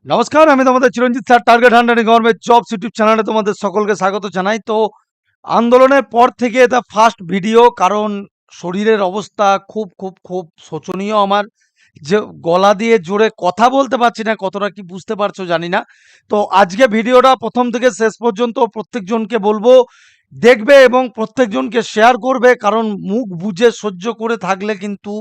নমস্কার, আমি তোমাদের Chiranjit sir, target hundred government jobs YouTube চ্যানেলে তোমাদের সকলকে স্বাগত জানাই। তো আন্দোলনের পর থেকে এটা ফার্স্ট ভিডিও, কারণ শরীরের অবস্থা খুব খুব খুব শোচনীয় আমার। যে গলা দিয়ে জোরে কথা বলতে পারছি না, কতটা কি বুঝতে পারছো জানি না। তো আজকে ভিডিওটা প্রথম থেকে শেষ পর্যন্ত প্রত্যেকজনকে বলবো দেখবে এবং প্রত্যেকজনকে শেয়ার করবে, কারণ মুখ বুজে সহ্য করে থাকলে কিন্তু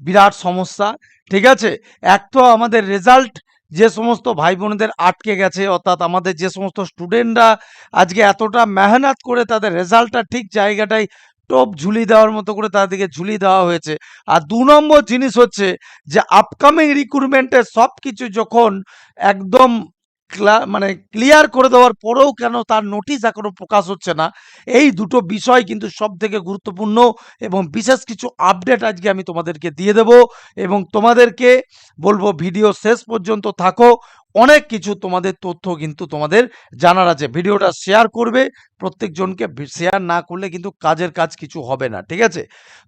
বিরাট সমস্যা। ঠিক আছে, এক তো আমাদের রেজাল্ট যে সমস্ত ভাই বোনেদের আটকে গেছে, অর্থাৎ আমাদের যে সমস্ত স্টুডেন্টরা আজকে এতটা মেহনত করে তাদের রেজাল্টটা ঠিক জায়গাটায় টপ ঝুলি দেওয়ার মতো করে তাদেরকে ঝুলি দেওয়া হয়েছে। আর দু নম্বর জিনিস হচ্ছে যে আপকামিং রিক্রুটমেন্টের সব কিছু যখন একদম মানে ক্লিয়ার করে দেওয়ার পরেও কেন তার নোটিশ এখনো প্রকাশ হচ্ছে না। এই দুটো বিষয় কিন্তু সব থেকে গুরুত্বপূর্ণ এবং বিশেষ কিছু আপডেট আজকে আমি তোমাদেরকে দিয়ে দেব এবং তোমাদেরকে বলবো ভিডিও শেষ পর্যন্ত থাকো। অনেক কিছু তোমাদের তথ্য কিন্তু তোমাদের জানার আছে। ভিডিওটা শেয়ার করবে প্রত্যেকজনকে, শেয়ার না করলে কিন্তু কাজের কাজ কিছু হবে না। ঠিক আছে,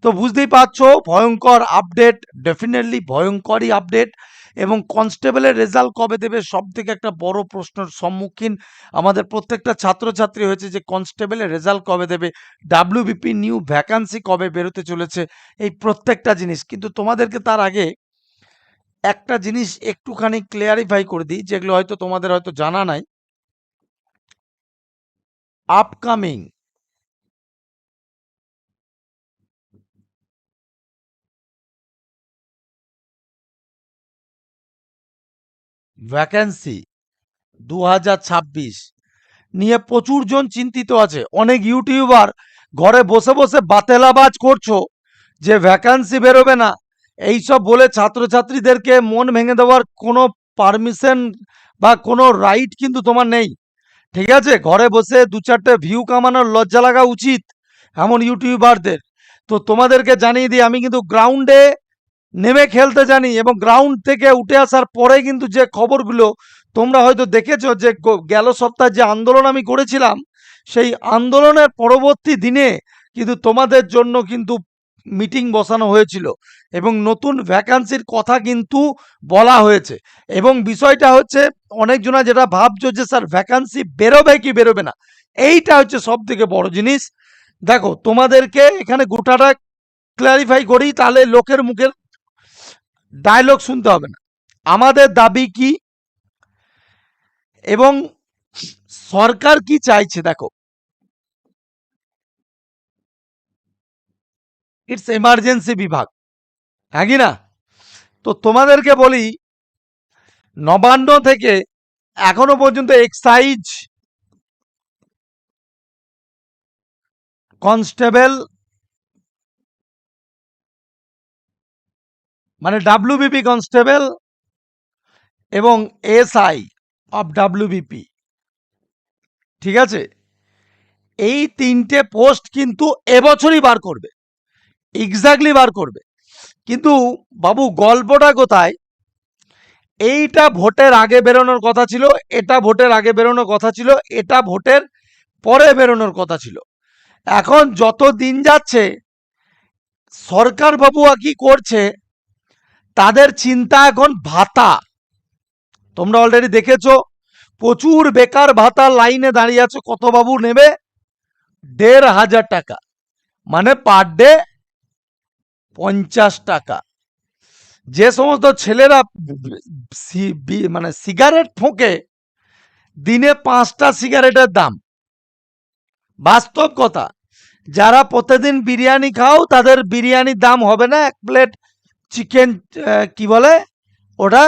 তো বুঝতেই পারছো ভয়ঙ্কর আপডেট, ডেফিনেটলি ভয়ঙ্করই আপডেট। এবং কনস্টেবলের রেজাল্ট কবে দেবে, সব থেকে একটা বড় প্রশ্নের সম্মুখীন আমাদের প্রত্যেকটা ছাত্রছাত্রী হয়েছে যে কনস্টেবলের রেজাল্ট কবে দেবে, ডাব্লিউবিপি নিউ ভ্যাকান্সি কবে বেরোতে চলেছে, এই প্রত্যেকটা জিনিস। কিন্তু তোমাদেরকে তার আগে একটা জিনিস একটুখানি ক্লিয়ারিফাই করে দিই, যেগুলো হয়তো তোমাদের হয়তো জানা নাই। আপকামিং ভ্যাকেন্সি 2026 নিয়ে প্রচুর জন চিন্তিত আছে। অনেক ইউটিউবার ঘরে বসে বসে বাতেলাবাজ করছো যে ভ্যাকান্সি বেরোবে না, এইসব বলে ছাত্রছাত্রীদেরকে মন ভেঙে দেওয়ার কোনো পারমিশন বা কোনো রাইট কিন্তু তোমার নেই। ঠিক আছে, ঘরে বসে দু চারটে ভিউ কামানোর লজ্জা লাগা উচিত এমন ইউটিউবারদের। তো তোমাদেরকে জানিয়ে দিই, আমি কিন্তু গ্রাউন্ডে নেমে খেলতে জানি এবং গ্রাউন্ড থেকে উঠে আসার পরে কিন্তু যে খবরগুলো তোমরা হয়তো দেখেছো, যে গেল সপ্তাহে যে আন্দোলন আমি করেছিলাম, সেই আন্দোলনের পরবর্তী দিনে কিন্তু তোমাদের জন্য কিন্তু মিটিং বসানো হয়েছিল এবং নতুন ভ্যাকান্সির কথা কিন্তু বলা হয়েছে। এবং বিষয়টা হচ্ছে, অনেকজনা যেটা ভাবছো যে স্যার ভ্যাকান্সি বেরোবে কি বেরোবে না, এইটা হচ্ছে সব থেকে বড় জিনিস। দেখো, তোমাদেরকে এখানে গোটাটা ক্লারিফাই করি, তাহলে লোকের মুখের ডায়লগ শুনতে হবে না। আমাদের দাবি কি এবং সরকার কি চাইছে, দেখো ইটস এমার্জেন্সি বিভাগ, হ্যাঁ কি না? তো তোমাদেরকে বলি, নবান্ন থেকে এখনো পর্যন্ত এক্সাইজ কনস্টেবল মানে ডাব্লিউবিপি কনস্টেবল এবং এসআই অফ ডাব্লিউবিপি, ঠিক আছে, এই তিনটে পোস্ট কিন্তু এবছরই বার করবে, এক্স্যাক্টলি বার করবে। কিন্তু বাবু গল্পটা কোথায়, এইটা ভোটের আগে বেরোনোর কথা ছিল, এটা ভোটের আগে বেরোনোর কথা ছিল, এটা ভোটের পরে বেরোনোর কথা ছিল। এখন যত দিন যাচ্ছে সরকার বাবুয়া কি করছে, তাদের চিন্তা এখন ভাতা। তোমরা অলরেডি দেখেছো প্রচুর বেকার ভাতা লাইনে দাঁড়িয়ে আছে। কত বাবু নেবে? ১,৫০০ টাকা, মানে পার ডে 50 টাকা। যে সমস্ত ছেলেরা মানে সিগারেট ফোঁকে, দিনে 5টা সিগারেটের দাম, বাস্তব কথা। যারা প্রতিদিন বিরিয়ানি খাও, তাদের বিরিয়ানির দাম হবে না এক প্লেট চিকেন, কি বলে ওটা,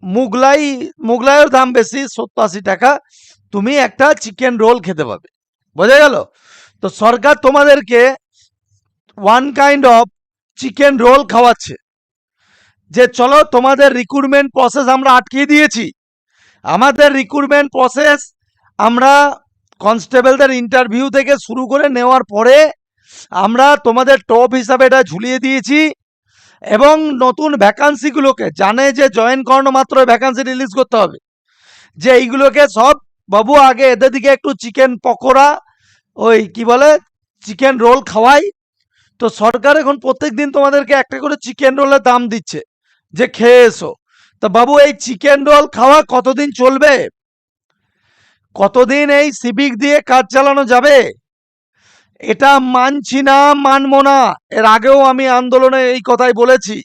মুগলাই, মুগলাইয়ের দাম বেশি, 70-80 টাকা। তুমি একটা চিকেন রোল খেতে পাবে, বোঝা গেল? তো সরকার তোমাদেরকে one kind of chicken roll খাওয়াচ্ছে, যে চলো তোমাদের রিক্রুটমেন্ট প্রসেস আমরা আটকিয়ে দিয়েছি। আমাদের রিক্রুটমেন্ট প্রসেস আমরা কনস্টেবলদের ইন্টারভিউ থেকে শুরু করে নেওয়ার পরে আমরা তোমাদের টপ হিসাবে এটা ঝুলিয়ে দিয়েছি এবং নতুন ভ্যাকান্সিগুলোকে জানে যে জয়েন করানো মাত্র ভ্যাকান্সি রিলিজ করতে হবে, যে এইগুলোকে সব বাবু আগে এদের দিকে একটু চিকেন পকোড়া, ওই কি বলে চিকেন রোল খাওয়াই। তো সরকার এখন প্রত্যেক দিন তোমাদেরকে একটা করে চিকেন রোলের দাম দিচ্ছে যে খেয়ে এসো। তা বাবু এই চিকেন রোল খাওয়া কতদিন চলবে? কতদিন এই সিভিক দিয়ে কাজ চালানো যাবে? এটা মানছি না, মানবো না। এর আগেও আমি আন্দোলনে এই কথাই বলেছি।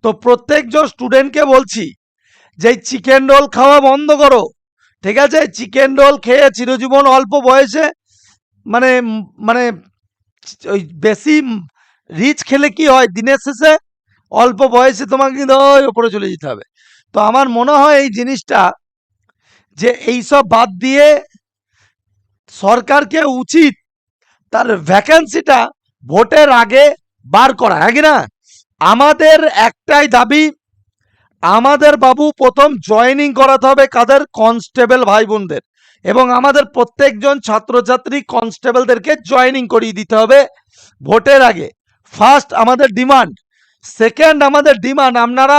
তো প্রত্যেকজন স্টুডেন্টকে বলছি যে চিকেন রোল খাওয়া বন্ধ করো। ঠিক আছে? চিকেন রোল খেয়ে চিরজীবন অল্প বয়সে মানে মানে ওই বেশি রিচ খেলে কি হয়, দিনের শেষে অল্প বয়সে তোমাকে কিন্তু ওই ওপরে চলে যেতে হবে। তো আমার মনে হয় এই জিনিসটা যে এইসব বাদ দিয়ে সরকারকে উচিত তার ভ্যাকেন্সিটা ভোটের আগে বার করা, হ্যাঁ কি না? আমাদের একটাই দাবি, আমাদের বাবু প্রথম জয়েনিং করাতে হবে কাদের? কনস্টেবল ভাই বোনদের, এবং আমাদের প্রত্যেকজন ছাত্রছাত্রী কনস্টেবলদেরকে জয়েনিং করিয়ে দিতে হবে ভোটের আগে। ফার্স্ট আমাদের ডিমান্ড। সেকেন্ড আমাদের ডিমান্ড, আপনারা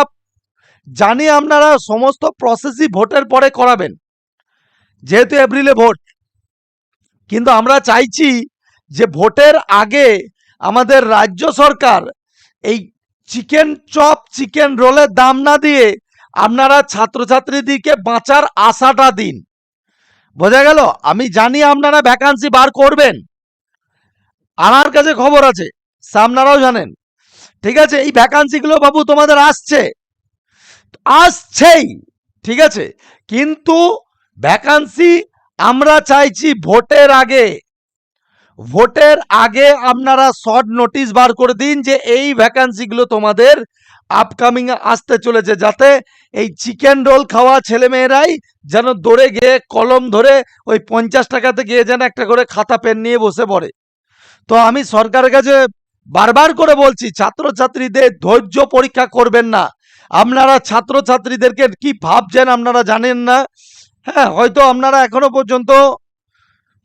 জানি আপনারা সমস্ত প্রসেসই ভোটের পরে করাবেন, যেহেতু এপ্রিলে ভোট, কিন্তু আমরা চাইছি যে ভোটের আগে আমাদের রাজ্য সরকার এই চিকেন চপ চিকেন রোলের দাম না দিয়ে আপনারা ছাত্রছাত্রীদেরকে বাঁচার আশাটা দিন। বোঝা গেল? আমি জানি আপনারা ভ্যাকান্সি বার করবেন, আমার কাছে খবর আছে, আপনারাও জানেন। ঠিক আছে? এই ভ্যাকান্সিগুলো বাবু তোমাদের আসছেই, ঠিক আছে, কিন্তু ভ্যাকান্সি আমরা চাইছি ভোটের আগে। ভোটের আগে আপনারা শর্ট নোটিশ বার করে দিন যে এই ভ্যাকান্সিগুলো তোমাদের আপকামিং আসতে চলেছে, যাতে এই চিকেন রোল খাওয়া ছেলেমেয়েরাই যেন দৌড়ে গিয়ে কলম ধরে ওই 50 টাকাতে গিয়ে যেন একটা করে খাতা পেন নিয়ে বসে পড়ে। তো আমি সরকারের কাছে বারবার করে বলছি, ছাত্রছাত্রীদের ধৈর্য পরীক্ষা করবেন না। আপনারা ছাত্রছাত্রীদেরকে কি ভাবছেন আপনারা জানেন না। হ্যাঁ, হয়তো আপনারা এখনো পর্যন্ত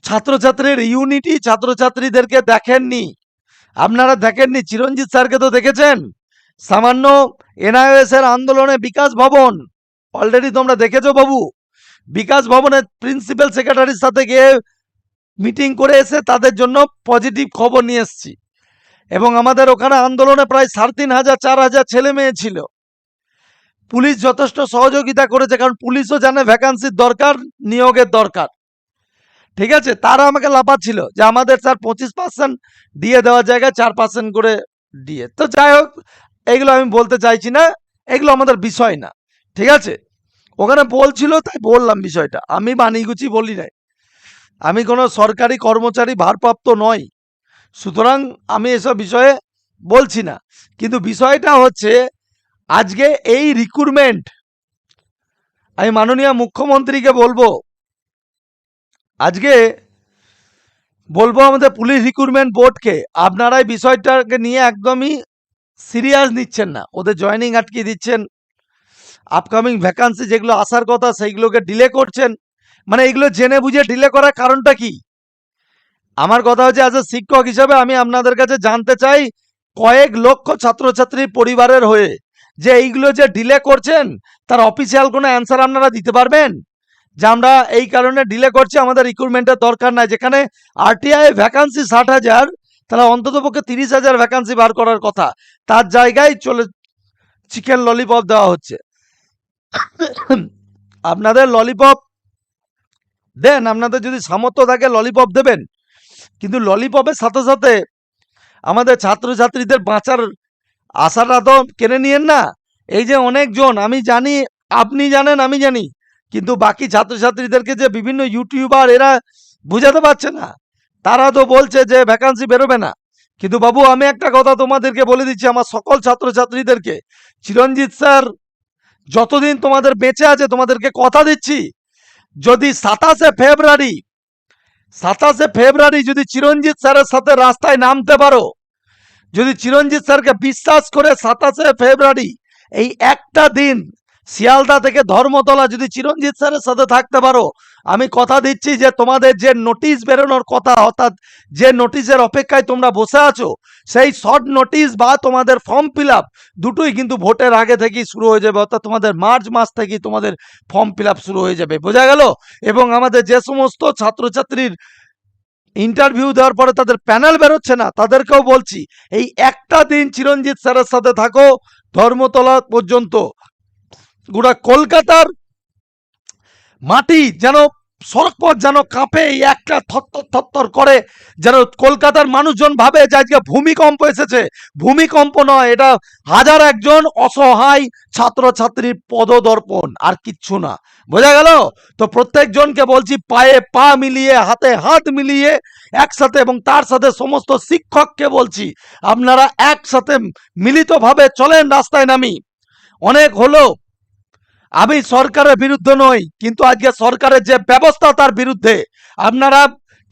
ছাত্রছাত্রীর ইউনিটি ছাত্রছাত্রীদেরকে দেখেননি। আপনারা দেখেননি, চিরঞ্জিত স্যারকে তো দেখেছেন। সামান্য এনআইএস এর আন্দোলনে বিকাশ ভবন অলরেডি তোমরা দেখেছো বাবু। বিকাশ ভবনের প্রিন্সিপাল সেক্রেটারির সাথে গিয়ে মিটিং করে এসে তাদের জন্য পজিটিভ খবর নিয়ে এসেছি, এবং আমাদের ওখানে আন্দোলনে প্রায় 3500 4000 ছেলে মেয়ে ছিল। পুলিশ যথেষ্ট সহযোগিতা করেছে, কারণ পুলিশও জানে ভ্যাকান্সির দরকার, নিয়োগের দরকার। ঠিক আছে? তারা আমাকে লাফাচ্ছিল যে আমাদের স্যার 25% দিয়ে দেওয়ার জায়গায় 4% করে দিয়ে। তো যাই হোক, এগুলো আমি বলতে চাইছি না, এগুলো আমাদের বিষয় না। ঠিক আছে? ওখানে বলছিল তাই বললাম বিষয়টা, আমি বানিগুচি বলি নাই। আমি কোনো সরকারি কর্মচারী ভারপ্রাপ্ত নই, সুতরাং আমি এসব বিষয়ে বলছি না। কিন্তু বিষয়টা হচ্ছে আজকে এই রিক্রুটমেন্ট, আমি মাননীয় মুখ্যমন্ত্রীকে বলবো, আজকে বলবো আমাদের পুলিশ রিক্রুটমেন্ট বোর্ডকে, আপনারা এই বিষয়টাকে নিয়ে একদমই সিরিয়াস নিচ্ছেন না, ওদের জয়েনিং আটকে দিচ্ছেন, আপকামিং ভ্যাকান্সি যেগুলো আসার কথা সেইগুলোকে ডিলে করছেন। মানে এগুলো জেনে বুঝে ডিলে করার কারণটা কি? আমার কথা হচ্ছে, অ্যাজ এ শিক্ষক হিসাবে আমি আপনাদের কাছে জানতে চাই, কয়েক লক্ষ ছাত্রছাত্রীর পরিবারের হয়ে যে এইগুলো যে ডিলে করছেন, তার অফিসিয়াল কোনো অ্যান্সার আপনারা দিতে পারবেন যে আমরা এই কারণে ডিলে করছি, আমাদের রিক্রুটমেন্টের দরকার নাই। যেখানে আরটিআই ভ্যাকান্সি 60,000, তাহলে অন্তত পক্ষে 30,000 ভ্যাকান্সি বার করার কথা, তার জায়গায় চলে চিকেন ললিপপ দেওয়া হচ্ছে। আপনাদের ললিপপ দেন, আপনাদের যদি সামর্থ্য থাকে ললিপপ দেবেন, কিন্তু ললিপপের সাথে সাথে আমাদের ছাত্রছাত্রীদের বাঁচার আশাটা তো কেড়ে নিয়েন না। এই যে অনেকজন, আমি জানি, আপনি জানেন, আমি জানি, কিন্তু বাকি ছাত্রছাত্রীদেরকে যে বিভিন্ন ইউটিউবার এরা বুঝাতে পারছে না, তারা তো বলছে যে ভ্যাকান্সি বেরোবে না। কিন্তু বাবু আমি একটা কথা তোমাদেরকে বলে দিচ্ছি, আমার সকল ছাত্রছাত্রীদেরকে, চিরঞ্জিত স্যার যতদিন তোমাদের বেঁচে আছে তোমাদেরকে কথা দিচ্ছি, যদি 27শে ফেব্রুয়ারি যদি চিরঞ্জিত স্যারের সাথে রাস্তায় নামতে পারো, যদি চিরঞ্জিত স্যারকে বিশ্বাস করে 27শে ফেব্রুয়ারি এই একটা দিন শিয়ালদা থেকে ধর্মতলা যদি চিরঞ্জিত স্যারের সাথে থাকতে পারো, আমি কথা দিচ্ছি যে তোমাদের যে নোটিশ বেরোনোর কথা, অর্থাৎ যে নোটিশের অপেক্ষায় তোমরা বসে আছো, সেই শর্ট নোটিশ বা তোমাদের ফর্ম ফিল আপ দুটোই কিন্তু ভোটের আগে থেকেই শুরু হয়ে যাবে, অর্থাৎ তোমাদের মার্চ মাস থেকেই তোমাদের ফর্ম ফিল আপ শুরু হয়ে যাবে। বোঝা গেল? এবং আমাদের যে সমস্ত ছাত্রছাত্রীর ইন্টারভিউ দেওয়ার পরে তাদের প্যানেল বেরোচ্ছে না, তাদেরকেও বলছি এই একটা দিন চিরঞ্জিত স্যারের সাথে থাকো ধর্মতলা পর্যন্ত, গোটা কলকাতার মাটি যেন, সড়কপথ যেন কাঁপে, এই একটা থরথর থরথর করে, যেন কলকাতার মানুষজন ভাবে যে আজকে ভূমিকম্প এসেছে। ভূমিকম্প নয়, এটা হাজার একজন অসহায় ছাত্রছাত্রীর পদদর্পণ, আর কিচ্ছু না। বোঝা গেল? তো প্রত্যেকজনকে বলছি, পায়ে পা মিলিয়ে, হাতে হাত মিলিয়ে একসাথে, এবং তার সাথে সমস্ত শিক্ষককে বলছি, আপনারা একসাথে মিলিতভাবে চলেন রাস্তায় নামি। অনেক হলো, আমি সরকারের বিরুদ্ধে নই, কিন্তু আজকে সরকারের যে ব্যবস্থা তার বিরুদ্ধে। আপনারা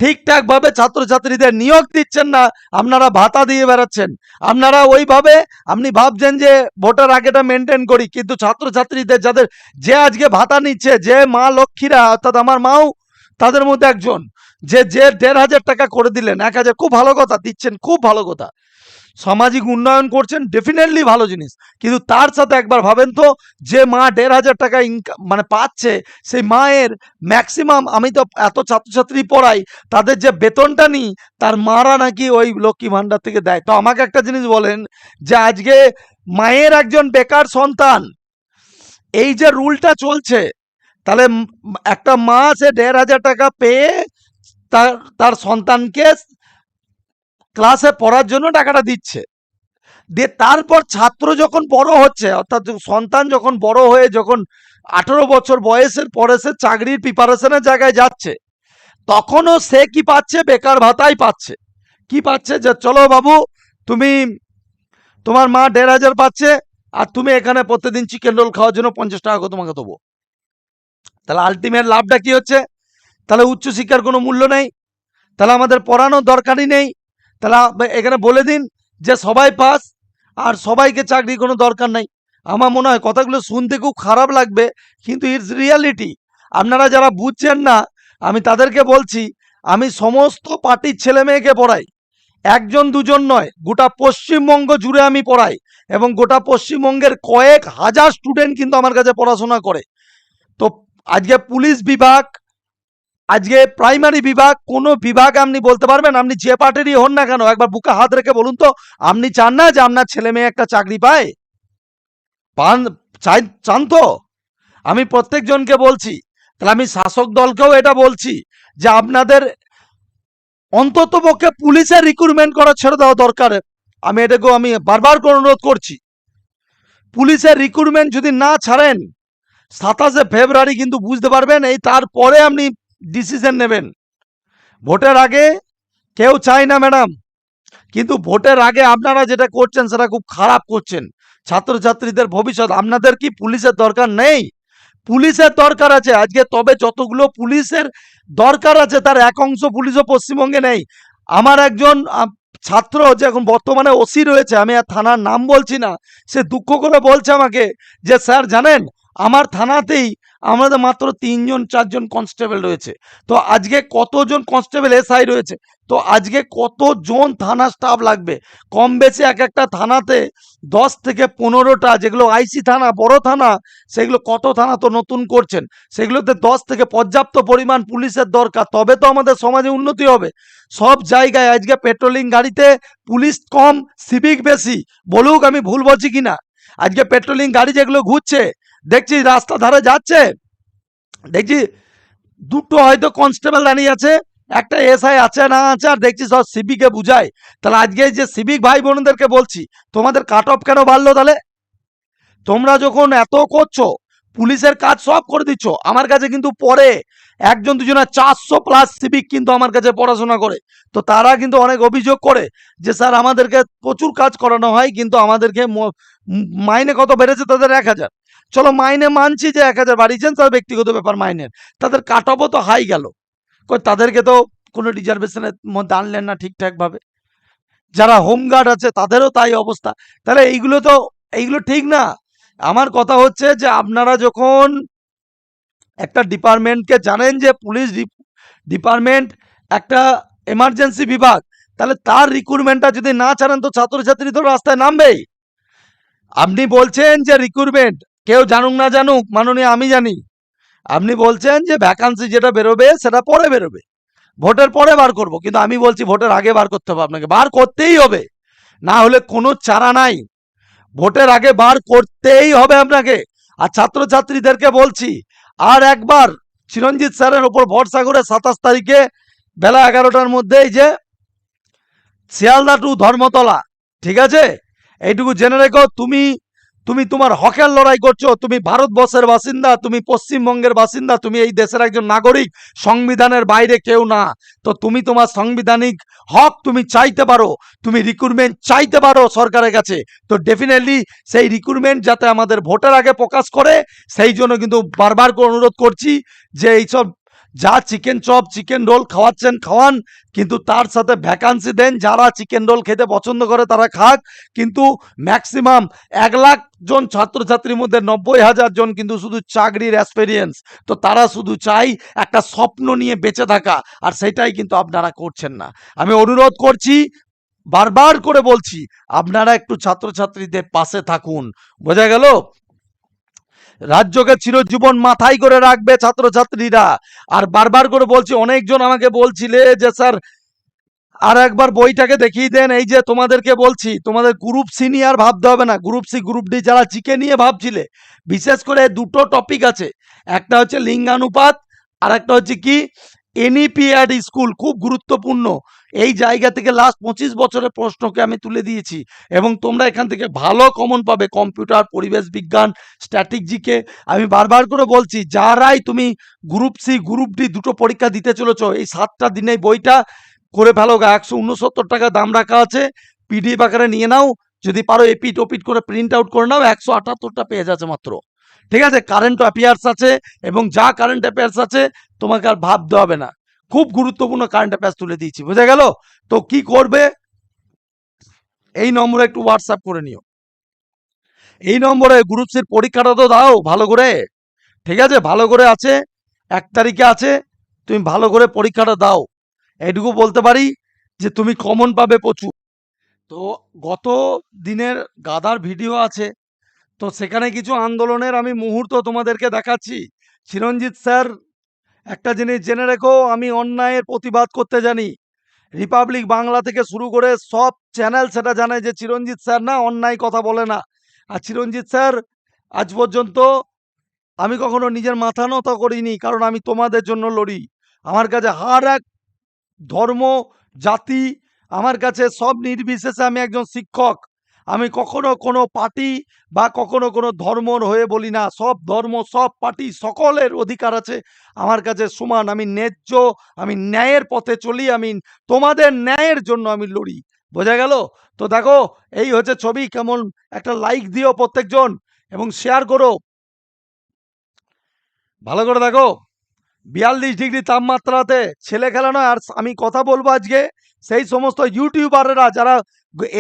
ঠিকঠাক ভাবে ছাত্রছাত্রীদের নিয়োগ দিচ্ছেন না, আপনারা ভাতা দিয়ে বেড়াচ্ছেন। আপনারা ওইভাবে, আপনি ভাবছেন যে ভোটের আগেটা মেনটেন করি, কিন্তু ছাত্রছাত্রীদের যাদের, যে আজকে ভাতা নিচ্ছে, যে মা লক্ষ্মীরা, অর্থাৎ আমার মাও তাদের মধ্যে একজন, যে 1,500 টাকা করে দিলেন 1,000, খুব ভালো কথা দিচ্ছেন, খুব ভালো কথা, সামাজিক উন্নয়ন করছেন, ডেফিনেটলি ভালো জিনিস। কিন্তু তার সাথে একবার ভাবেন তো, যে মা 1,500 টাকা ইনকাম মানে পাচ্ছে, সেই মায়ের ম্যাক্সিমাম, আমি তো এত ছাত্রছাত্রী পড়াই, তাদের যে বেতনটা নিই, তার মারা নাকি ওই লক্ষ্মী ভান্ডার থেকে দেয়। তো আমাকে একটা জিনিস বলেন, যে আজকে মায়ের একজন বেকার সন্তান, এই যে রুলটা চলছে, তাহলে একটা মা সে 1,500 টাকা পেয়ে তার তার সন্তানকে ক্লাসে পড়ার জন্য টাকাটা দিচ্ছে। দিয়ে তারপর ছাত্র যখন বড় হচ্ছে, অর্থাৎ সন্তান যখন বড় হয়ে, যখন 18 বছর বয়সের পরে সে চাকরির প্রিপারেশনের জায়গায় যাচ্ছে, তখনও সে কি পাচ্ছে? বেকার ভাতাই পাচ্ছে। কি পাচ্ছে? যে চলো বাবু, তুমি, তোমার মা 1,500 পাচ্ছে, আর তুমি এখানে প্রতিদিন চিকেন রোল খাওয়ার জন্য 50 টাকা করে তোমাকে দেবো। তাহলে আলটিমেট লাভটা কি হচ্ছে? তাহলে উচ্চশিক্ষার কোনো মূল্য নেই, তাহলে আমাদের পড়ানোর দরকারই নেই। তাহলে এখানে বলে দিন যে সবাই পাস, আর সবাইকে চাকরি কোনো দরকার নাই। আমার মনে হয় কথাগুলো শুনতে খুব খারাপ লাগবে, কিন্তু ইটস রিয়ালিটি। আপনারা যারা বুঝছেন না, আমি তাদেরকে বলছি, আমি সমস্ত পার্টির ছেলে মেয়েকে পড়াই, একজন দুজন নয়, গোটা পশ্চিমবঙ্গ জুড়ে আমি পড়াই, এবং গোটা পশ্চিমবঙ্গের কয়েক হাজার স্টুডেন্ট কিন্তু আমার কাছে পড়াশোনা করে। তো আজকে পুলিশ বিভাগ, আজকে প্রাইমারি বিভাগ, কোনো বিভাগ আপনি বলতে পারবেন, আপনি যে পার্টিরই হন না কেন, একবার বুকে হাত রেখে বলুন তো, আপনি চান না যে আপনার ছেলে মেয়ে একটা চাকরি পায়? পান? চান তো? আমি প্রত্যেকজনকে বলছি, তাহলে আমি শাসক দলকেও এটা বলছি, যে আপনাদের অন্তত পক্ষে পুলিশের রিক্রুটমেন্ট করা ছেড়ে দেওয়া দরকার। আমি এটাকেও আমি বারবার করে অনুরোধ করছি, পুলিশের রিক্রুটমেন্ট যদি না ছাড়েন, 27শে ফেব্রুয়ারি কিন্তু বুঝতে পারবেন, এই তারপরে আপনি ডিসিশন নেবেন। ভোটের আগে কেউ চায় না ম্যাডাম, কিন্তু ভোটের আগে আপনারা যেটা করছেন সেটা খুব খারাপ করছেন। ছাত্রছাত্রীদের ভবিষ্যৎ, আপনাদের কি পুলিশের দরকার নেই? পুলিশের দরকার আছে আজকে, তবে যতগুলো পুলিশের দরকার আছে তার এক অংশ পুলিশও পশ্চিমবঙ্গে নেই। আমার একজন ছাত্র, যে এখন বর্তমানে ওসি রয়েছে, আমি আর থানার নাম বলছি না, সে দুঃখ করে বলছে আমাকে, যে স্যার জানেন, আমার থানাতেই আমাদের মাত্র 3জন 4জন কনস্টেবল রয়েছে, তো আজকে কতজন কনস্টেবল এসআই রয়েছে, তো আজকে কতজন থানা স্টাফ লাগবে? কম বেশি এক একটা থানাতে 10 থেকে 15টা, যেগুলো আইসি থানা, বড় থানা, সেগুলো কত থানা তো নতুন করছেন, সেগুলোতে 10 থেকে পর্যাপ্ত পরিমাণ পুলিশের দরকার, তবে তো আমাদের সমাজে উন্নতি হবে। সব জায়গায় আজকে পেট্রোলিং গাড়িতে পুলিশ কম, সিভিক বেশি, বলুক আমি ভুল বলছি কিনা। আজকে পেট্রোলিং গাড়ি যেগুলো ঘুরছে, দেখছি রাস্তা ধারে যাচ্ছে, দেখছি দুটো হয়তো কনস্টেবল দাঁড়িয়ে আছে, একটা এসআই আছে না আছে, আর দেখছি সব সিভিকে বুঝায়। তাহলে আজকে যে সিভিক ভাই বোনদেরকে বলছি, তোমাদের কাট অফ কেন বাড়লো? তাহলে তোমরা যখন এত করছো, পুলিশের কাজ সব করে দিচ্ছ, আমার কাছে কিন্তু পরে একজন দুজনের 400+ সিভিক কিন্তু আমার কাছে পড়াশোনা করে। তো তারা কিন্তু অনেক অভিযোগ করে, যে স্যার আমাদেরকে প্রচুর কাজ করানো হয়, কিন্তু আমাদেরকে মাইনে কত বেড়েছে তাদের? 1,000। চলো মাইনে মানছি যে 1,000 বাড়িয়েছেন, তার ব্যক্তিগত ব্যাপার মাইনের, তাদের কাট অফও তো হাই গেল, তাদেরকে তো কোনো রিজার্ভেশনের মধ্যে আনলেন না ঠিকঠাক ভাবে। যারা হোমগার্ড আছে তাদেরও তাই অবস্থা। তাহলে এইগুলো ঠিক না। আমার কথা হচ্ছে যে আপনারা যখন একটা ডিপার্টমেন্টকে জানেন যে পুলিশ ডিপার্টমেন্ট একটা এমার্জেন্সি বিভাগ, তাহলে তার রিক্রুটমেন্টটা যদি না ছাড়েন, তো ছাত্রছাত্রী তো রাস্তায় নামবেই। আপনি বলছেন যে রিক্রুটমেন্ট কেউ জানুক না জানুক, মাননীয় আমি জানি, আপনি বলছেন যে ভ্যাকান্সি যেটা বেরোবে সেটা পরে বেরোবে, ভোটের পরে বার করব, কিন্তু আমি বলছি ভোটের আগে বার করতে হবে, আপনাকে বার করতেই হবে, না হলে কোনো চারা নাই। ভোটের আগে বার করতেই হবে আপনাকে। আর ছাত্রছাত্রীদেরকে বলছি আর একবার চিরঞ্জিত স্যারের ওপর ভরসা করে 27 তারিখে বেলা 11টার মধ্যে এই যে শিয়ালদা টু ধর্মতলা, ঠিক আছে, এইটুকু জেনে রেখো। তুমি তুমি তোমার হকের লড়াই করছো, তুমি ভারতবর্ষের বাসিন্দা, তুমি পশ্চিমবঙ্গের বাসিন্দা, তুমি এই দেশের একজন নাগরিক, সংবিধানের বাইরে কেউ না। তো তুমি তোমার সাংবিধানিক হক তুমি চাইতে পারো, তুমি রিক্রুটমেন্ট চাইতে পারো সরকারের কাছে। তো ডেফিনেটলি সেই রিক্রুটমেন্ট যাতে আমাদের ভোটের আগে প্রকাশ করে, সেই জন্য কিন্তু বারবার করে অনুরোধ করছি যে এইসব যা চিকেন চপ চিকেন রোল খাওয়াচ্ছেন খাওয়ান, কিন্তু তার সাথে ভ্যাকান্সি দেন, যারা চিকেন রোল খেতে পছন্দ করে তারা খাক। কিন্তু ম্যাক্সিমাম 1,00,000 জন ছাত্রছাত্রীর মধ্যে 90,000 জন কিন্তু শুধু চাকরির এক্সপেরিয়েন্স, তো তারা শুধু চাই একটা স্বপ্ন নিয়ে বেঁচে থাকা, আর সেটাই কিন্তু আপনারা করছেন না। আমি অনুরোধ করছি, বারবার করে বলছি, আপনারা একটু ছাত্রছাত্রীদের পাশে থাকুন, বোঝা গেল? রাজ্যকে চিরজীবন মাথায় করে রাখবে ছাত্রছাত্রীরা। আর বারবার করে বলছি, অনেকজন আমাকে বলছিলে যে স্যার আর একবার বইটাকে দেখিয়ে দেন। এই যে তোমাদেরকে বলছি, তোমাদের গ্রুপ সি নিয়ে আর ভাবতে হবে না, গ্রুপ সি গ্রুপ ডি যারা জিকে নিয়ে ভাবছিলে, বিশেষ করে দুটো টপিক আছে, একটা হচ্ছে লিঙ্গানুপাত, আর একটা হচ্ছে কি এনইপিআরডি স্কুল, খুব গুরুত্বপূর্ণ। এই জায়গা থেকে লাস্ট 25 বছরের প্রশ্নকে আমি তুলে দিয়েছি, এবং তোমরা এখান থেকে ভালো কমন পাবে, কম্পিউটার, পরিবেশ বিজ্ঞান, স্ট্র্যাটেজিকে। আমি বারবার করে বলছি, যারাই তুমি গ্রুপ সি গ্রুপ ডি দুটো পরীক্ষা দিতে চলেছ, এই 7টা দিনে বইটা করে ফেলো গা। 169 টাকা দাম রাখা আছে, পিডিএফ আকারে নিয়ে নাও, যদি পারো এপিট ওপিট করে প্রিন্ট আউট করে নাও। 178টা পেজ আছে মাত্র, ঠিক আছে? কারেন্ট অ্যাফেয়ার্স আছে, এবং যা কারেন্ট অ্যাফেয়ার্স আছে তোমাকে আর ভাবতে হবে না, খুব গুরুত্বপূর্ণ কারেন্ট অ্যাফেয়ার্স তুলে দিয়েছি, বুঝে গেল? তো কি করবে, এই নম্বরে একটু হোয়াটসঅ্যাপ করে নিও, এই নম্বরে গ্রুপ সির পরীক্ষাটা তো দাও ভালো করে, ঠিক আছে? ভালো করে আছে, 1 তারিখে আছে, তুমি ভালো করে পরীক্ষাটা দাও, এইটুকু বলতে পারি যে তুমি কমন পাবে প্রচুর। তো গত দিনের গাদার ভিডিও আছে, তো সেখানে কিছু আন্দোলনের আমি মুহূর্ত তোমাদেরকে দেখাচ্ছি। চিরঞ্জিত স্যার, একটা জিনিস জেনে রেখো, আমি অন্যায়ের প্রতিবাদ করতে জানি। রিপাবলিক বাংলা থেকে শুরু করে সব চ্যানেল সেটা জানে যে চিরঞ্জিত স্যার না অন্যায় কথা বলে না। আর চিরঞ্জিত স্যার আজ পর্যন্ত আমি কখনো নিজের মাথা নত করিনি, কারণ আমি তোমাদের জন্য লড়ি। আমার কাছে হার এক ধর্ম, জাতি, আমার কাছে সব নির্বিশেষে আমি একজন শিক্ষক। আমি কখনো কোনো পার্টি বা কখনো কোনো ধর্মর হয়ে বলি না, সব ধর্ম, সব পার্টি, সকলের অধিকার আছে আমার কাছে সমান। আমি ন্যায্য, আমি ন্যায়ের পথে চলি, আমি তোমাদের ন্যায়ের জন্য আমি লড়ি, বোঝা গেল? তো দেখো, এই হচ্ছে ছবি, কেমন একটা লাইক দিও প্রত্যেকজন, এবং শেয়ার করো, ভালো করে দেখো। 42 ডিগ্রি তাপমাত্রাতে ছেলে খেলা নয়। আর আমি কথা বলবো আজকে সেই সমস্ত ইউটিউবাররা যারা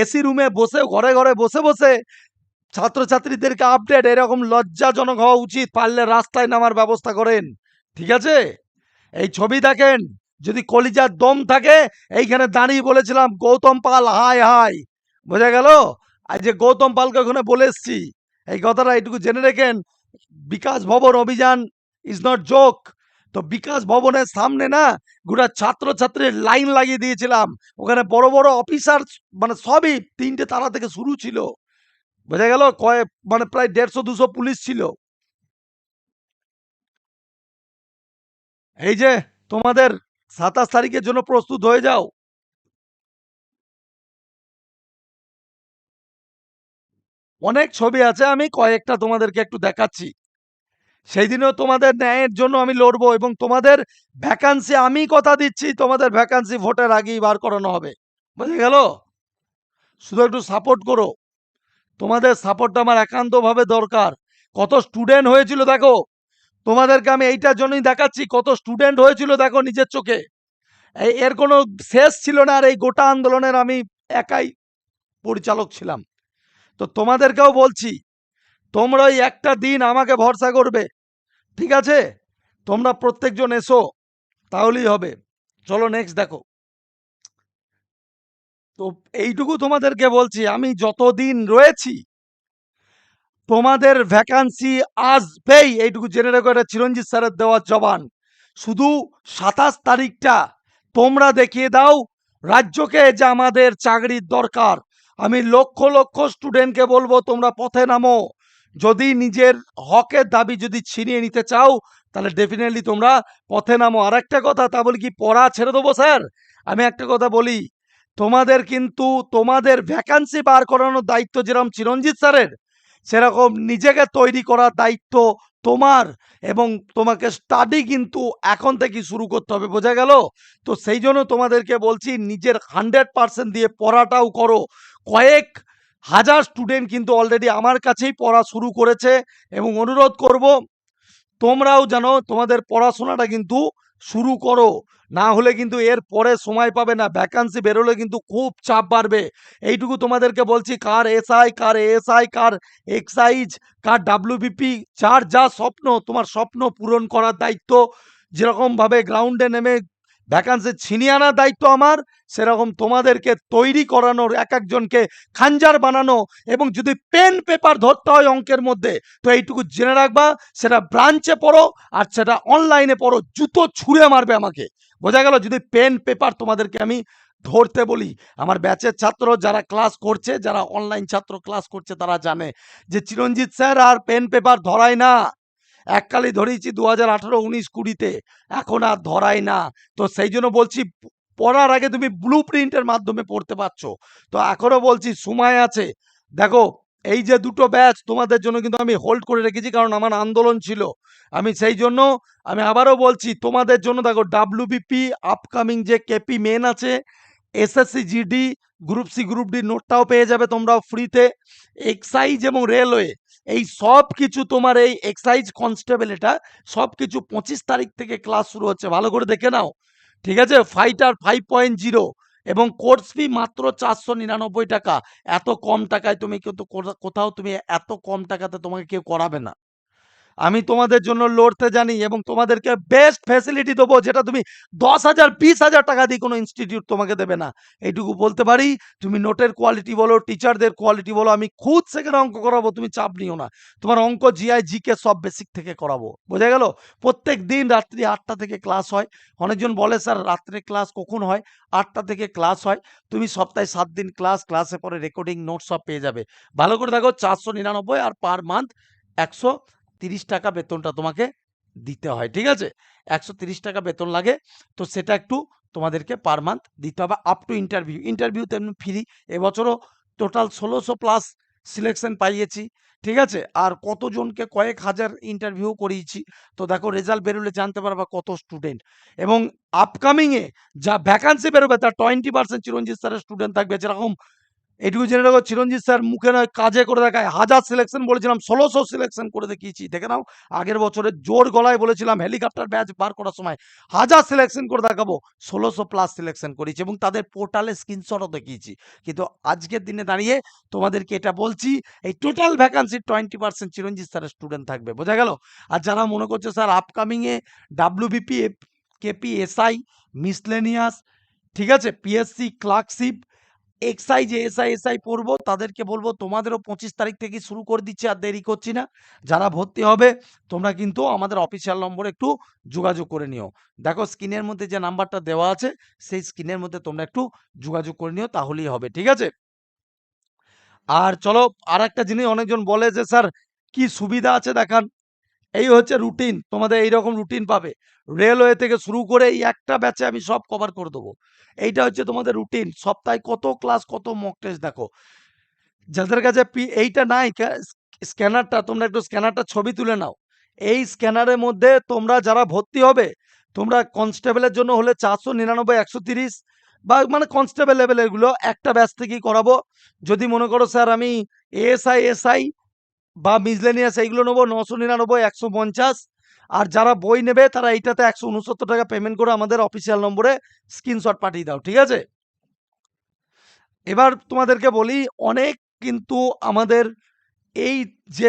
এসি রুমে বসে, ঘরে ঘরে বসে বসে ছাত্রছাত্রীদেরকে আপডেট, এরকম লজ্জাজনক হওয়া উচিত, পারলে রাস্তায় নামার ব্যবস্থা করেন, ঠিক আছে? এই ছবি দেখেন, যদি কলিজার দম থাকে, এইখানে দাঁড়িয়ে বলেছিলাম গৌতম পাল হাই হাই, বোঝা গেল? আর যে গৌতম পালকে ওখানে বলে এসছি, এই কথাটা এইটুকু জেনে রেখেন। বিকাশ ভবন অভিযান ইজ নট জোক। তো বিকাশ ভবনের সামনে না গোটা ছাত্রছাত্রীর লাইন লাগিয়ে দিয়েছিলাম, ওখানে বড় বড় অফিসার, মানে সবই 3টে তারা থেকে শুরু ছিল, বোঝা গেল? মানে প্রায় 150-200 পুলিশ ছিল। এই যে তোমাদের 27 তারিখের জন্য প্রস্তুত হয়ে যাও। অনেক ছবি আছে, আমি কয়েকটা তোমাদেরকে একটু দেখাচ্ছি। সেই দিনও তোমাদের ন্যায়ের জন্য আমি লড়বো, এবং তোমাদের ভ্যাকান্সি, আমি কথা দিচ্ছি, তোমাদের ভ্যাকান্সি ভোটের আগেই বার করানো হবে, বুঝে গেল? শুধু একটু সাপোর্ট করো, তোমাদের সাপোর্টটা আমার একান্তভাবে দরকার। কত স্টুডেন্ট হয়েছিল দেখো, তোমাদেরকে আমি এইটার জন্যই দেখাচ্ছি, কত স্টুডেন্ট হয়েছিল দেখো নিজের চোখে। এর কোনো শেষ ছিল না, আর এই গোটা আন্দোলনের আমি একাই পরিচালক ছিলাম। তো তোমাদেরকেও বলছি, তোমরা ওই একটা দিন আমাকে ভরসা করবে, ঠিক আছে? তোমরা প্রত্যেকজন এসো, তাহলেই হবে। চলো নেক্সট দেখো। তো এইটুকু তোমাদেরকে বলছি, আমি যতদিন রয়েছি তোমাদের ভ্যাকান্সি আসবেই, এইটুকু জেনে রেখো, এটা চিরঞ্জিত স্যারের দেওয়া জবান। শুধু 27 তারিখটা তোমরা দেখিয়ে দাও রাজ্যকে যে আমাদের চাকরির দরকার। আমি লক্ষ লক্ষ স্টুডেন্টকে বলবো তোমরা পথে নামো, যদি নিজের হকের দাবি যদি ছিনিয়ে নিতে চাও তাহলে ডেফিনেটলি তোমরা পথে নামো। আর একটা কথা, তা বলি কি পড়া ছেড়ে দেবো স্যার? আমি একটা কথা বলি, তোমাদের কিন্তু তোমাদের ভ্যাকান্সি বার করানোর দায়িত্ব যেরকম চিরঞ্জিত স্যারের, সেরকম নিজেকে তৈরি করার দায়িত্ব তোমার। এবং তোমাকে স্টাডি কিন্তু এখন থেকে শুরু করতে হবে, বোঝা গেল? তো সেই জন্য তোমাদেরকে বলছি নিজের 100% দিয়ে পড়াটাও করো। কয়েক হাজার স্টুডেন্ট কিন্তু অলরেডি আমার কাছেই পড়া শুরু করেছে, এবং অনুরোধ করব তোমরাও জানো তোমাদের পড়াশোনাটা কিন্তু শুরু করো। না হলে কিন্তু এর পরে সময় পাবে না, ভ্যাকান্সি বেরোলে কিন্তু খুব চাপ বাড়বে। এইটুকু তোমাদেরকে বলছি, কার এসআই, কার এএসআই, কার এক্সাইজ, কার ডাব্লিউবিপি, যার যা স্বপ্ন, তোমার স্বপ্ন পূরণ করার দায়িত্ব যেরকমভাবে গ্রাউন্ডে নেমে ভ্যাকান্সি ছিনিয়ে আনার দায়িত্ব আমার, সেরকম তোমাদেরকে তৈরি করানোর, এক একজনকে খাঞ্জার বানানো। এবং যদি পেন পেপার ধরতে হয় অঙ্কের মধ্যে, তো এইটুকু জেনে রাখবা, সেটা ব্রাঞ্চে পড়ো আর সেটা অনলাইনে পড়ো, জুতো ছুঁড়ে মারবে আমাকে, বোঝা গেল? যদি পেন পেপার তোমাদেরকে আমি ধরতে বলি। আমার ব্যাচের ছাত্র যারা ক্লাস করছে, যারা অনলাইন ছাত্র ক্লাস করছে, তারা জানে যে চিরঞ্জিত স্যার আর পেন পেপার ধরায় না। এককালে ধরিয়েছি 2018, 19, 20-তে, এখন আর ধরাই না। তো সেই জন্য বলছি, পড়ার আগে তুমি ব্লু প্রিন্টের মাধ্যমে পড়তে পারছো। তো এখনো বলছি সময় আছে। দেখো, এই যে দুটো ব্যাচ তোমাদের জন্য কিন্তু আমি হোল্ড করে রেখেছি, কারণ আমার আন্দোলন ছিল। আমি সেই জন্য আমি আবারও বলছি তোমাদের জন্য, দেখো ডাব্লিউবিপি আপকামিং যে কেপি মেন আছে, SSC GD, group C group D নোটটাও পেয়ে যাবে তোমরাও ফ্রিতে। এক্সাইজ এবং রেলওয়ে, এই সব কিছু তোমার এই এক্সাইজ কনস্টেবল, এটা সব কিছু 25 তারিখ থেকে ক্লাস শুরু হচ্ছে, ভালো করে দেখে নাও, ঠিক আছে? ফাইটার 5.0 এবং কোর্স ফি মাত্র 499 টাকা। এত কম টাকায় তুমি কিন্তু কোথাও তুমি এত কম টাকাতে তোমাকে কেউ করাবে না। আমি তোমাদের জন্য লড়তে জানি এবং তোমাদেরকে বেস্ট ফ্যাসিলিটি দেবো, যেটা তুমি 10,000, 20,000 টাকা দিয়ে কোনো ইনস্টিটিউট তোমাকে দেবে না। এইটুকু বলতে পারি। তুমি নোটের কোয়ালিটি বলো, টিচারদের কোয়ালিটি বলো, আমি খুদ সেখানে অঙ্ক করাবো, তুমি চাপ নিও না। তোমার অঙ্ক, জিআই, জিকে সব বেসিক থেকে করাবো, বোঝা গেল? প্রত্যেক দিন রাত্রি 8টা থেকে ক্লাস হয়। অনেকজন বলে স্যার রাত্রে ক্লাস কখন হয়? 8টা থেকে ক্লাস হয়। তুমি সপ্তাহে 7 দিন ক্লাস, ক্লাসে পরে রেকর্ডিং নোট সব পেয়ে যাবে। ভালো করে দেখো, 499 আর পার মান্থ 130 টাকা বেতনটা তোমাকে দিতে হয়, ঠিক আছে? 130 টাকা বেতন লাগে। তো সেটা একটু তোমাদেরকে পার মান্থ দিতে হবে, আপ টু ইন্টারভিউ। ইন্টারভিউ তেমনি ফ্রি। এবছরও টোটাল 1600 প্লাস সিলেকশন পাইয়েছি, ঠিক আছে? আর কতজনকে কয়েক হাজার ইন্টারভিউ করিয়েছি। তো দেখো, রেজাল্ট বেরোলে জানতে পারবা কত স্টুডেন্ট। এবং আপকামিং এ যা ভ্যাকান্সি বেরোবে তার 20% চিরঞ্জিত স্যারের স্টুডেন্ট থাকবে। যেরকম এটুকু জেনে রাখো, চিরঞ্জিত স্যার মুখে নয় কাজে করে দেখায়। 1000 সিলেকশন বলেছিলাম, 1600 সিলেকশন করে দেখিয়েছি, দেখে নাও। আগের বছরে জোর গলায় বলেছিলাম হেলিকপ্টার ব্যাচ বার করার সময় 1000 সিলেকশন করে দেখাবো, 1600 প্লাস সিলেকশন করেছি এবং তাদের পোর্টালে স্ক্রিনশটও দেখিয়েছি। কিন্তু আজকের দিনে দাঁড়িয়ে তোমাদেরকে এটা বলছি, এই টোটাল ভ্যাকান্সির 20% চিরঞ্জিত স্যারের স্টুডেন্ট থাকবে, বোঝা গেল? আর যারা মনে করছে স্যার আপকামিং এ ডাব্লিউবিপি, কেপি, এসআই, মিসলেনিয়াস, ঠিক আছে, পিএসসি ক্লার্কশিপ, এক্সাই যে এসআই পড়বো, তাদেরকে বলবো তোমাদেরও 25 তারিখ থেকে শুরু করে দিচ্ছি, আর দেরি করছি না। যারা ভর্তি হবে তোমরা কিন্তু আমাদের অফিসিয়াল নম্বরে একটু যোগাযোগ করে নিও। দেখো স্ক্রিনের মধ্যে যে নাম্বারটা দেওয়া আছে, সেই স্ক্রিনের মধ্যে তোমরা একটু যোগাযোগ করে নিও, তাহলেই হবে, ঠিক আছে? আর চলো, আর একটা জিনিস, অনেকজন বলে যে স্যার কি সুবিধা আছে দেখান। এই হচ্ছে রুটিন, তোমাদের এইরকম রুটিন পাবে। রেলওয়ে থেকে শুরু করে এই একটা ব্যাচে আমি সব কভার করে দেবো। এইটা হচ্ছে তোমাদের রুটিন, সপ্তাহে কত ক্লাস, কত মক টেস্ট। দেখো, যাদের কাছে এইটা নাই স্ক্যানারটা, তোমরা একটু স্ক্যানারটা ছবি তুলে নাও। এই স্ক্যানারের মধ্যে তোমরা যারা ভর্তি হবে, তোমরা কনস্টেবলের জন্য হলে 499, 130, বা মানে কনস্টেবল লেভেলের গুলো একটা ব্যাচ থেকেই করাবো। যদি মনে করো স্যার আমি এএসআই বা মিসলেনিয়াস এইগুলো নেবো, 999, 150। আর যারা বই নেবে তারা এইটাতে 169 টাকা পেমেন্ট করে আমাদের অফিসিয়াল নম্বরে স্ক্রিনশট পাঠিয়ে দাও, ঠিক আছে? এবার তোমাদেরকে বলি, অনেক কিন্তু আমাদের এই যে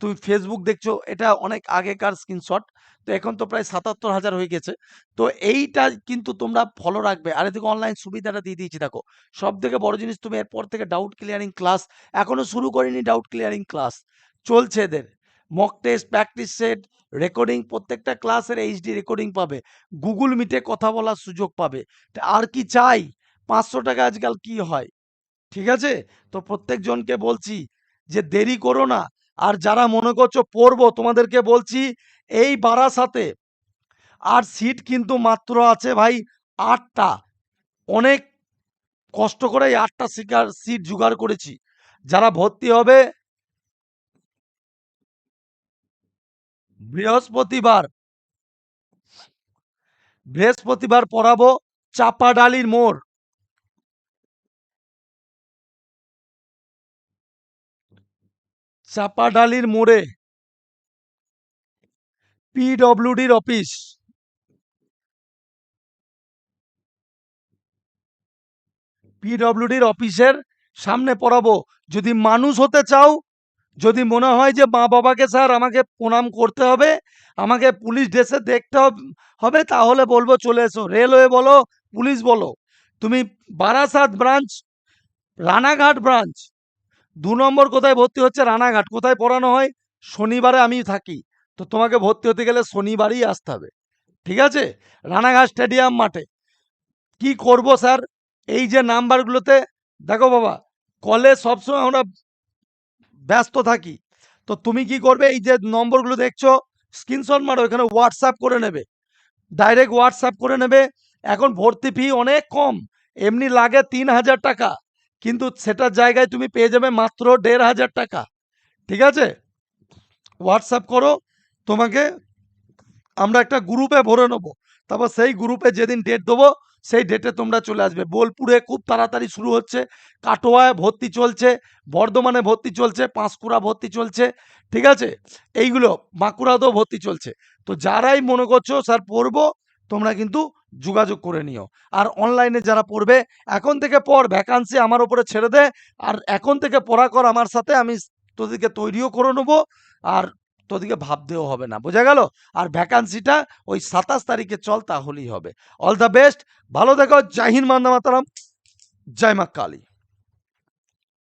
তুমি ফেসবুক দেখছো, এটা অনেক আগেকার স্ক্রিনশট। তো এখন তো প্রায় 77,000 হয়ে গেছে। তো এইটা কিন্তু তোমরা ফলো রাখবে। আর এদিকে অনলাইন সুবিধাটা দিয়ে দিয়েছি। দেখো, সব থেকে বড় জিনিস, তুমি এরপর থেকে ডাউট ক্লিয়ারিং ক্লাস, এখনো শুরু করিনি, ডাউট ক্লিয়ারিং ক্লাস চলছে এদের। Mock test, practice set, recording, প্রত্যেকটা ক্লাসের এইচডি রেকর্ডিং পাবে। গুগল মিটে কথা বলার সুযোগ পাবে। তা আর কি চাই? 500 টাকা আজকাল কি হয়, ঠিক আছে? তো প্রত্যেকজনকে বলছি যে দেরি করো না। আর যারা মনে করছো পড়বো, তোমাদেরকে বলছি এই বারাসাতে আর সিট কিন্তু মাত্র আছে ভাই 8টা। অনেক কষ্ট করে এই 8টা সিট জোগাড় করেছি। যারা ভর্তি হবে বৃহস্পতিবার বৃহস্পতিবার পড়াবো চাপাডালির মোড়। চাপাডালির মোড়ে পিডব্লিউডির অফিস। পিডব্লিউডির অফিসের সামনে পড়াবো। যদি মানুষ হতে চাও, যদি মনে হয় যে মা বাবাকে স্যার আমাকে প্রণাম করতে হবে, আমাকে পুলিশ ড্রেসে দেখতে হবে, তাহলে বলবো চলে এসো। রেলওয়ে বলো, পুলিশ বলো, তুমি বারাসাত ব্রাঞ্চ, রানাঘাট ব্রাঞ্চ 2 নম্বর কোথায় ভর্তি হচ্ছে? রানাঘাট। কোথায় পড়ানো হয়? শনিবারে আমি থাকি, তো তোমাকে ভর্তি হতে গেলে শনিবারই আসতে হবে। ঠিক আছে? রানাঘাট স্টেডিয়াম মাঠে। কি করব স্যার? এই যে নাম্বারগুলোতে দেখো বাবা, কলে সবসময় আমরা ব্যস্ত থাকি। তো তুমি কি করবে? এই যে নম্বরগুলো দেখছো, স্ক্রিনশট মারো, এখানে হোয়াটসঅ্যাপ করে নেবে, ডাইরেক্ট হোয়াটসঅ্যাপ করে নেবে। এখন ভর্তি ফি অনেক কম, এমনি লাগে 3000 টাকা, কিন্তু সেটার জায়গায় তুমি পেয়ে যাবে মাত্র 1500 টাকা। ঠিক আছে? হোয়াটসঅ্যাপ করো, তোমাকে আমরা একটা গ্রুপে ভরে নেবো। তারপর সেই গ্রুপে যেদিন ডেট দেবো, সেই ডেটে তোমরা চলে আসবে। বোলপুরে খুব তাড়াতাড়ি শুরু হচ্ছে, কাটোয়ায় ভর্তি চলছে, বর্ধমানে ভর্তি চলছে, পাঁশকুড়া ভর্তি চলছে। ঠিক আছে? এইগুলো বাঁকুড়াতেও ভর্তি চলছে। তো যারাই মনে করছো স্যার পড়বো, তোমরা কিন্তু যোগাযোগ করে নিও। আর অনলাইনে যারা পড়বে, এখন থেকে পড়, ভ্যাকান্সি আমার উপরে ছেড়ে দে। আর এখন থেকে পড়া কর আমার সাথে, আমি তোদেরকে তৈরিও করে নেবো, আর তোদেরকে ভাবতেও হবে না। বোঝা গেল? আর ভ্যাকান্সিটা ওই 27 তারিখে চল, তাহলেই হবে। অল দ্য বেস্ট, ভালো দেখো। জয় হিন্দ, বন্দে মাতরম, জয় মা কালী।